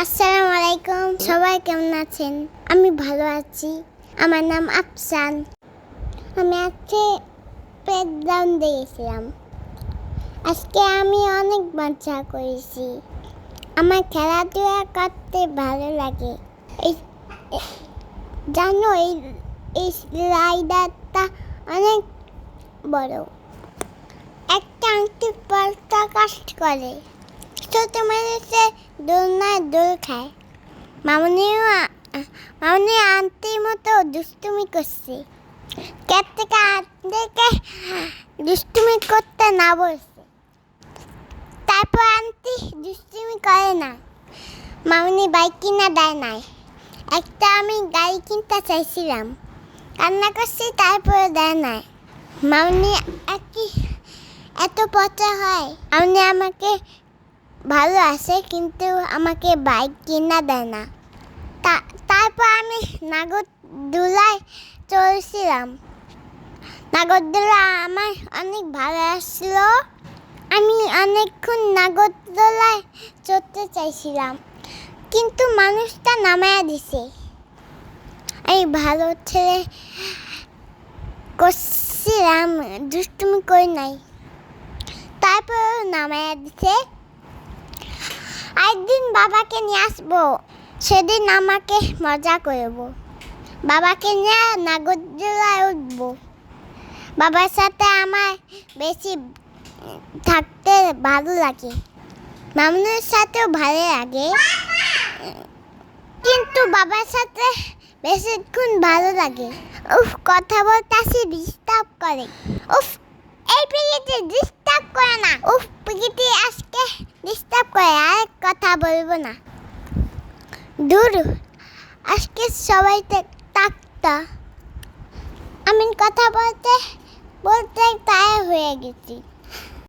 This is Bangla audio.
আসসালামু আলাইকুম, সবাই কেমন আছেন? আমি ভালো আছি। আমার নাম আফসান। আমি আজকে প্লেগ্রাউন্ডে গেছিলাম। আজকে আমি অনেক মজা করেছি। আমার খেলাধুলা করতে ভালো লাগে। জানো এই রাইডারটা অনেক বড়। একটা আংটি পাল্টা কাজ করে। ছোট মানুষে দোলনায় দোল খায়। মামনি আন্টির মতো দুষ্টুমি করছে। কে থেকে আন্টিকে দুষ্টুমি করতে না বলছে। তারপর আন্টি দুষ্টুমি করে না। মামনি বাইক কিনা দেয় নাই। একটা আমি গাড়ি কিনতে চাইছিলাম, কান্না করছি, তারপরে দেয় নাই। মামনি এত পচা হয়। মামনি আমাকে ভালো আছে, কিন্তু আমাকে বাইক কিনা দেয় না। তারপর আমি নাগরদোলায় চলছিলাম। নাগরদোলা আমার অনেক ভালো আসছিল। আমি অনেকক্ষণ নাগরদোলায় চড়তে চাইছিলাম, কিন্তু মানুষটা নামায়া দিছে। আমি ভালো ছেলে করছিলাম, দুষ্টুমি করি নাই। তারপর নামায়া দিছে। একদিন বাবাকে নিয়ে আসবো, সেদিন আমাকে মজা করব। বাবাকে নিয়ে নাগরদোলায় উঠবো। বাবার সাথে আমার বেশি থাকতে ভালো লাগে। মামুনের সাথেও ভালো লাগে, কিন্তু বাবার সাথে বেশিক্ষণ ভালো লাগে। কথা বলতে আসি ডিস্টার্ব করে। এই প্রকৃতি ডিস্টার্ব করে না। প্রকৃতি আজকে ডিস্টার্ব করে, আর কথা বলবো না। দূর, আজকে সবাই থাকতো। আমি কথা বলতে